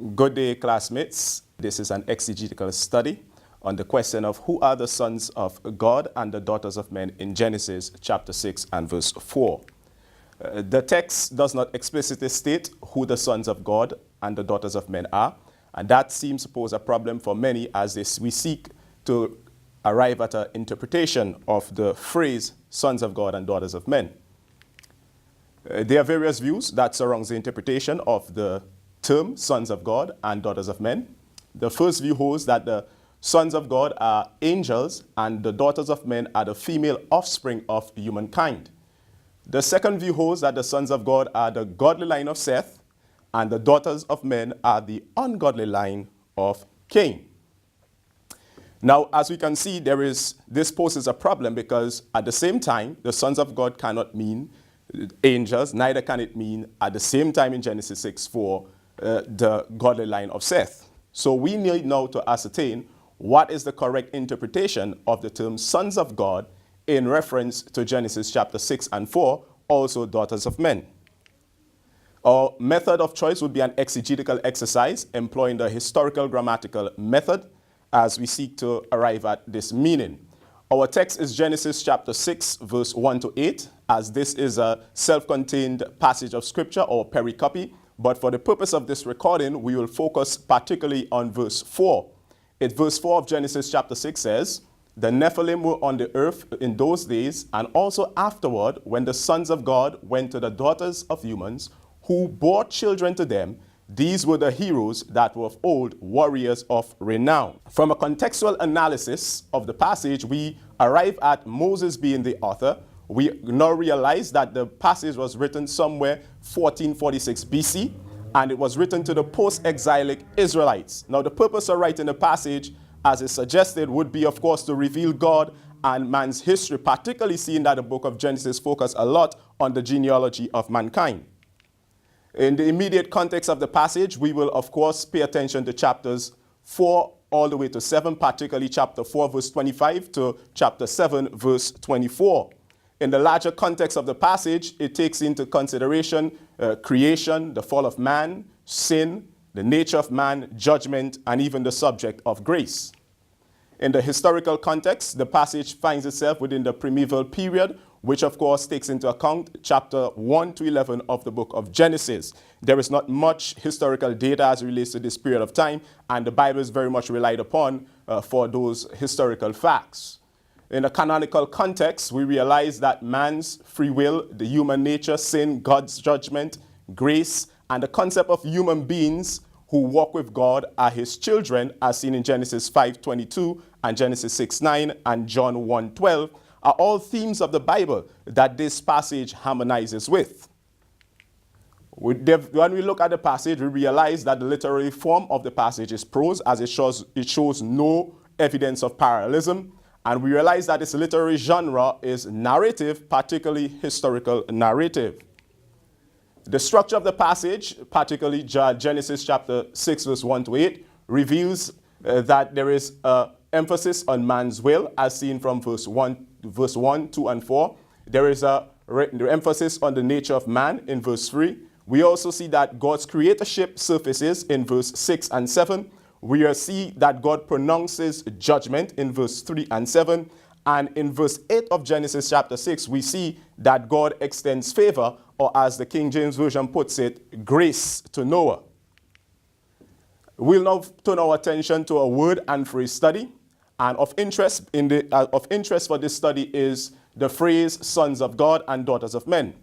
Good day, classmates. This is an exegetical study on the question of who are the sons of God and the daughters of men in Genesis chapter 6 and verse 4. The text does not explicitly state who the sons of God and the daughters of men are, and that seems to pose a problem for many as we seek to arrive at an interpretation of the phrase sons of God and daughters of men. There are various views that surround the interpretation of the term sons of God and daughters of men. The first view holds that the sons of God are angels and the daughters of men are the female offspring of humankind. The second view holds that the sons of God are the godly line of Seth and the daughters of men are the ungodly line of Cain. Now, as we can see, this poses a problem because at the same time, the sons of God cannot mean angels, neither can it mean at the same time in Genesis 6:4 the godly line of Seth. So we need now to ascertain what is the correct interpretation of the term sons of God in reference to Genesis chapter 6 and 4, also daughters of men. Our method of choice would be an exegetical exercise employing the historical grammatical method as we seek to arrive at this meaning. Our text is Genesis chapter 6 verse 1 to 8, as this is a self-contained passage of scripture or pericope. But for the purpose of this recording, we will focus particularly on verse 4. Verse 4 of Genesis chapter 6 says, "The Nephilim were on the earth in those days, and also afterward, when the sons of God went to the daughters of humans, who bore children to them. These were the heroes that were of old, warriors of renown." From a contextual analysis of the passage, we arrive at Moses being the author. We now realize that the passage was written somewhere 1446 BC, and it was written to the post-exilic Israelites. Now, the purpose of writing the passage, as is suggested, would be, of course, to reveal God and man's history, particularly seeing that the book of Genesis focuses a lot on the genealogy of mankind. In the immediate context of the passage, we will, of course, pay attention to chapters 4 all the way to 7, particularly chapter 4, verse 25 to chapter 7, verse 24. In the larger context of the passage, it takes into consideration creation, the fall of man, sin, the nature of man, judgment, and even the subject of grace. In the historical context, the passage finds itself within the primeval period, which of course takes into account chapter 1 to 11 of the book of Genesis. There is not much historical data as it relates to this period of time, and the Bible is very much relied upon for those historical facts. In a canonical context, we realize that man's free will, the human nature, sin, God's judgment, grace, and the concept of human beings who walk with God are his children, as seen in Genesis 5:22 and Genesis 6:9 and John 1:12, are all themes of the Bible that this passage harmonizes with. When we look at the passage, we realize that the literary form of the passage is prose, as it shows no evidence of parallelism. And we realize that its literary genre is narrative, particularly historical narrative. The structure of the passage, particularly Genesis chapter 6, verse 1 to 8, reveals that there is an emphasis on man's will, as seen from verse 1, 2, and 4. There is the emphasis on the nature of man in verse 3. We also see that God's creatorship surfaces in verse 6 and 7. We see that God pronounces judgment in verse 3 and 7. And in verse 8 of Genesis chapter 6, we see that God extends favor, or as the King James Version puts it, grace to Noah. We'll now turn our attention to a word and phrase study. And of interest for this study is the phrase sons of God and daughters of men.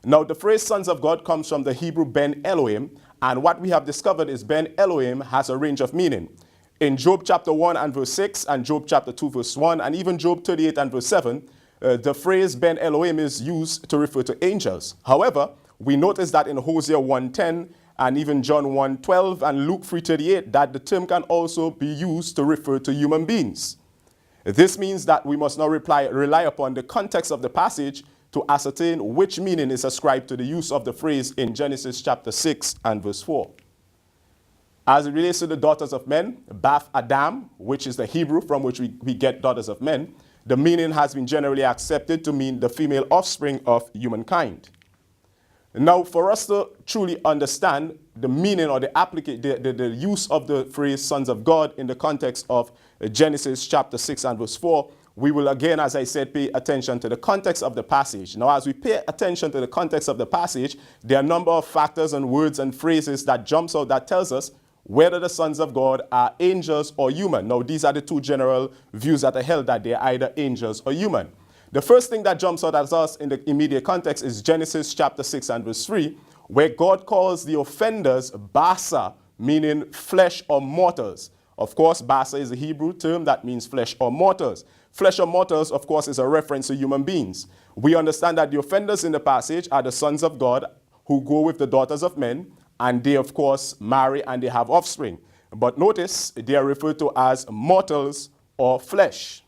Now, the phrase sons of God comes from the Hebrew Ben Elohim, and what we have discovered is Ben Elohim has a range of meaning. In Job chapter 1 and verse 6, and Job chapter 2 verse 1, and even Job 38 and verse 7, the phrase Ben Elohim is used to refer to angels. However, we notice that in Hosea 1:10, and even John 1:12, and Luke 3:38, that the term can also be used to refer to human beings. This means that we must now rely upon the context of the passage to ascertain which meaning is ascribed to the use of the phrase in Genesis chapter 6 and verse 4. As it relates to the daughters of men, Bath Adam, which is the Hebrew from which we get daughters of men, the meaning has been generally accepted to mean the female offspring of humankind. Now, for us to truly understand the meaning or the use of the phrase sons of God in the context of Genesis chapter 6 and verse 4, we will again, as I said, pay attention to the context of the passage. Now, as we pay attention to the context of the passage, there are a number of factors and words and phrases that jumps out that tells us whether the sons of God are angels or human. Now, these are the two general views that are held, that they are either angels or human. The first thing that jumps out at us in the immediate context is Genesis chapter 6 and verse 3, where God calls the offenders basa, meaning flesh or mortals. Of course, basa is a Hebrew term that means flesh or mortals. Flesh or mortals, of course, is a reference to human beings. We understand that the offenders in the passage are the sons of God who go with the daughters of men, and they, of course, marry and they have offspring. But notice, they are referred to as mortals or flesh.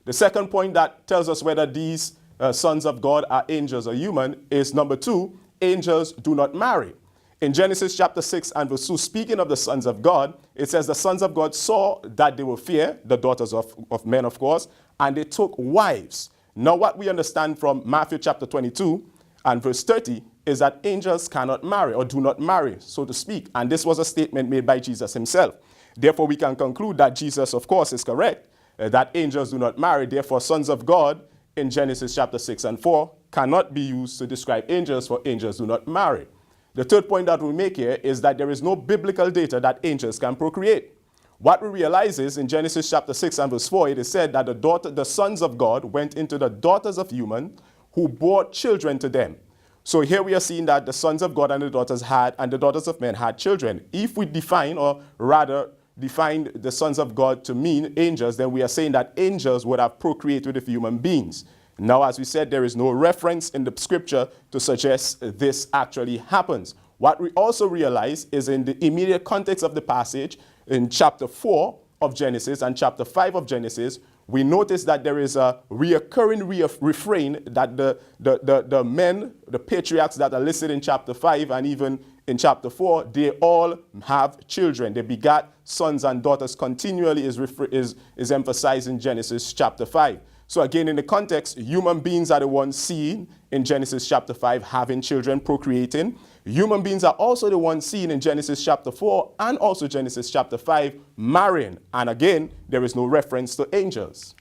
The second point that tells us whether these sons of God are angels or human is number 2, angels do not marry. In Genesis chapter 6 and verse 2, speaking of the sons of God, it says the sons of God saw that they were fair, the daughters of men, of course, and they took wives. Now, what we understand from Matthew chapter 22 and verse 30 is that angels cannot marry or do not marry, so to speak. And this was a statement made by Jesus himself. Therefore, we can conclude that Jesus, of course, is correct, that angels do not marry. Therefore, sons of God in Genesis chapter 6 and 4 cannot be used to describe angels, for angels do not marry. The third point that we make here is that there is no biblical data that angels can procreate. What we realize is in Genesis chapter 6 and verse 4, it is said that the sons of God went into the daughters of human who bore children to them. So here we are seeing that the sons of God and the daughters of men had children. If we define, or rather define the sons of God to mean angels, then we are saying that angels would have procreated with human beings. Now, as we said, there is no reference in the scripture to suggest this actually happens. What we also realize is in the immediate context of the passage, in chapter 4 of Genesis and chapter 5 of Genesis, we notice that there is a reoccurring refrain that the men, the patriarchs that are listed in chapter 5 and even in chapter 4, they all have children. They begat sons and daughters continually is emphasized in Genesis chapter 5. So again, in the context, human beings are the ones seen in Genesis chapter 5 having children, procreating. Human beings are also the ones seen in Genesis chapter 4 and also Genesis chapter 5 marrying. And again, there is no reference to angels.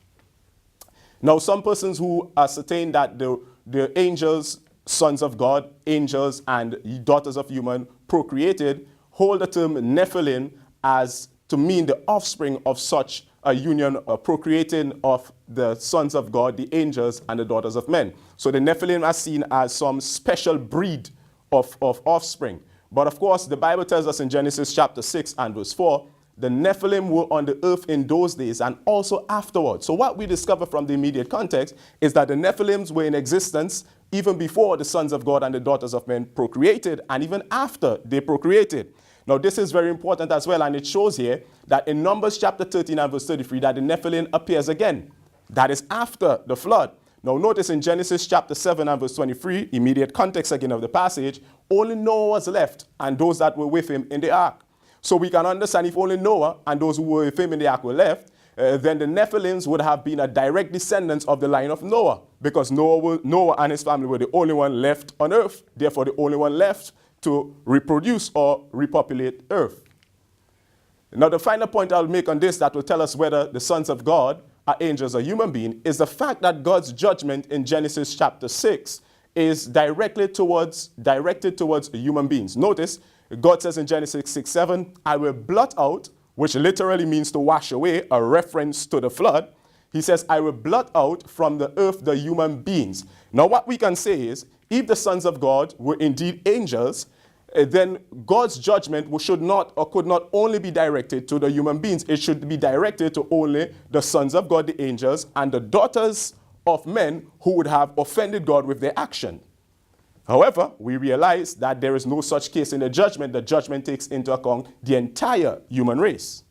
Now, some persons who ascertain that the angels, sons of God, angels, and daughters of human procreated, hold the term Nephilim as to mean the offspring of such a union, procreating of the sons of God, the angels, and the daughters of men. So the Nephilim are seen as some special breed of offspring. But of course, the Bible tells us in Genesis chapter 6 and verse 4, the Nephilim were on the earth in those days and also afterwards. So what we discover from the immediate context is that the Nephilims were in existence even before the sons of God and the daughters of men procreated, and even after they procreated. Now, this is very important as well, and it shows here that in Numbers chapter 13 and verse 33 that the Nephilim appears again. That is after the flood. Now, notice in Genesis chapter 7 and verse 23, immediate context again of the passage, only Noah was left and those that were with him in the ark. So we can understand if only Noah and those who were with him in the ark were left, then the Nephilims would have been a direct descendant of the line of Noah, because Noah and his family were the only one left on earth, therefore the only one left to reproduce or repopulate earth. Now, the final point I'll make on this that will tell us whether the sons of God are angels or human beings is the fact that God's judgment in Genesis chapter 6 is directed towards human beings. Notice, God says in Genesis 6:7, I will blot out, which literally means to wash away, a reference to the flood. He says, I will blot out from the earth the human beings. Now, what we can say is, if the sons of God were indeed angels, then God's judgment should not or could not only be directed to the human beings. It should be directed to only the sons of God, the angels, and the daughters of men who would have offended God with their action. However, we realize that there is no such case in the judgment. The judgment takes into account the entire human race.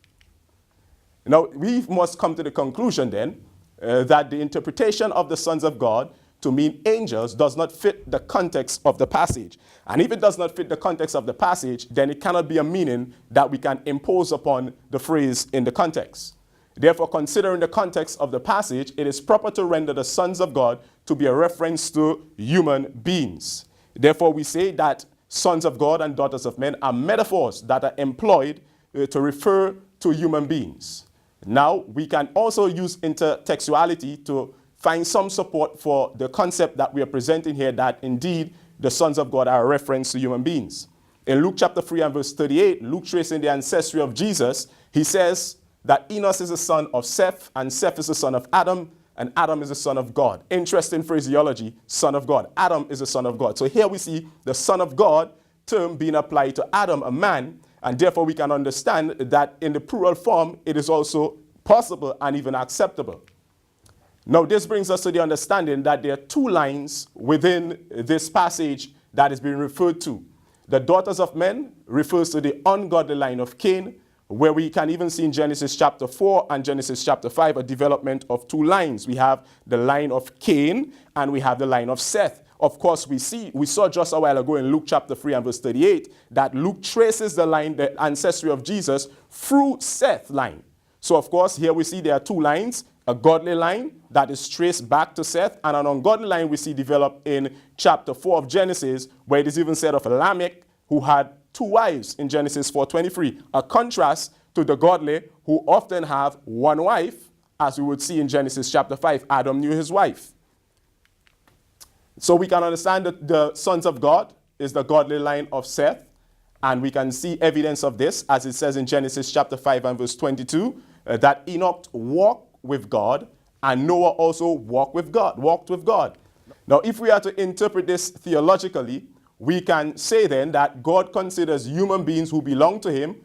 Now, we must come to the conclusion then that the interpretation of the sons of God to mean angels does not fit the context of the passage. And if it does not fit the context of the passage, then it cannot be a meaning that we can impose upon the phrase in the context. Therefore, considering the context of the passage, it is proper to render the sons of God to be a reference to human beings. Therefore, we say that sons of God and daughters of men are metaphors that are employed to refer to human beings. Now, we can also use intertextuality to find some support for the concept that we are presenting here, that indeed the sons of God are a reference to human beings. In Luke chapter 3 and verse 38, Luke tracing the ancestry of Jesus, he says that Enos is the son of Seth, and Seth is the son of Adam, and Adam is the son of God. Interesting phraseology, son of God. Adam is the son of God. So here we see the son of God term being applied to Adam, a man, and therefore we can understand that in the plural form, it is also possible and even acceptable. Now, this brings us to the understanding that there are two lines within this passage that is being referred to. The daughters of men refers to the ungodly line of Cain, where we can even see in Genesis chapter 4 and Genesis chapter 5 a development of two lines. We have the line of Cain and we have the line of Seth. Of course, we saw just a while ago in Luke chapter 3 and verse 38 that Luke traces the line, the ancestry of Jesus, through Seth's line. So, of course, here we see there are two lines, a godly line that is traced back to Seth, and an ungodly line we see developed in chapter 4 of Genesis, where it is even said of Lamech, who had two wives in Genesis 4:23, a contrast to the godly who often have one wife, as we would see in Genesis chapter 5. Adam knew his wife. So we can understand that the sons of God is the godly line of Seth, and we can see evidence of this, as it says in Genesis chapter 5 and verse 22, that Enoch walked with God, and Noah also walked with God. Now, if we are to interpret this theologically, we can say then that God considers human beings who belong to him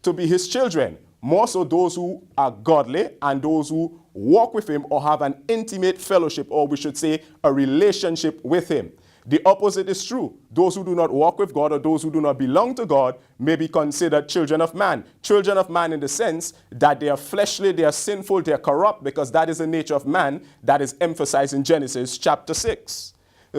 to be his children, more so those who are godly and those who walk with him or have an intimate fellowship, or we should say a relationship with him. The opposite is true. Those who do not walk with God or those who do not belong to God may be considered children of man. Children of man in the sense that they are fleshly, they are sinful, they are corrupt, because that is the nature of man that is emphasized in Genesis chapter 6.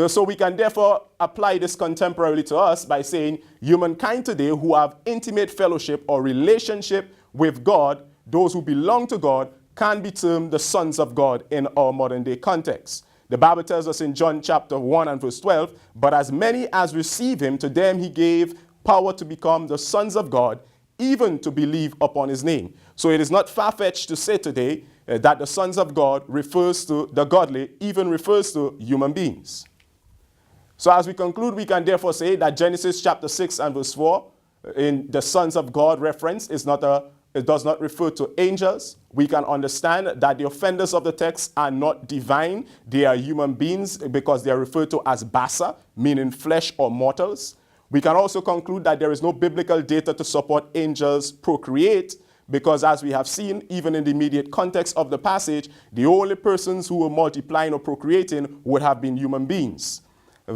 So we can therefore apply this contemporarily to us by saying humankind today who have intimate fellowship or relationship with God, those who belong to God, can be termed the sons of God in our modern day context. The Bible tells us in John chapter 1 and verse 12, but as many as receive him, to them he gave power to become the sons of God, even to believe upon his name. So it is not far-fetched to say today that the sons of God refers to the godly, even refers to human beings. So as we conclude, we can therefore say that Genesis chapter 6 and verse 4, in the sons of God reference, it does not refer to angels. We can understand that the offenders of the text are not divine. They are human beings because they are referred to as basa, meaning flesh or mortals. We can also conclude that there is no biblical data to support angels procreate, because as we have seen, even in the immediate context of the passage, the only persons who were multiplying or procreating would have been human beings.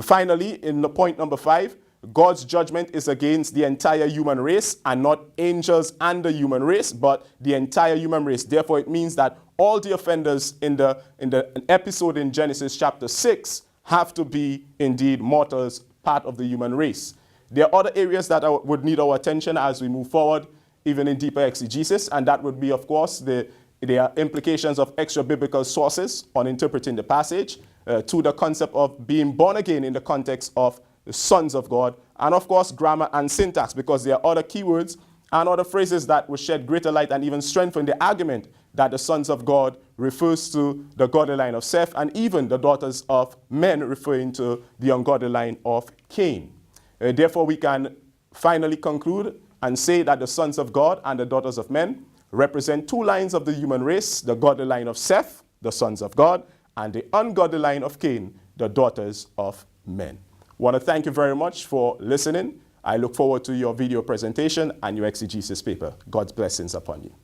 Finally, in the point number 5, God's judgment is against the entire human race, and not angels and the human race, but the entire human race. Therefore, it means that all the offenders in the episode in Genesis chapter 6 have to be indeed mortals, part of the human race. There are other areas that would need our attention as we move forward, even in deeper exegesis, and that would be, of course, the implications of extra-biblical sources on interpreting the passage, to the concept of being born again in the context of the sons of God, and of course grammar and syntax, because there are other keywords and other phrases that will shed greater light and even strengthen the argument that the sons of God refers to the godly line of Seth, and even the daughters of men referring to the ungodly line of Cain. Therefore, we can finally conclude and say that the sons of God and the daughters of men represent two lines of the human race, the godly line of Seth, the sons of God, and the ungodly line of Cain, the daughters of men. I want to thank you very much for listening. I look forward to your video presentation and your exegesis paper. God's blessings upon you.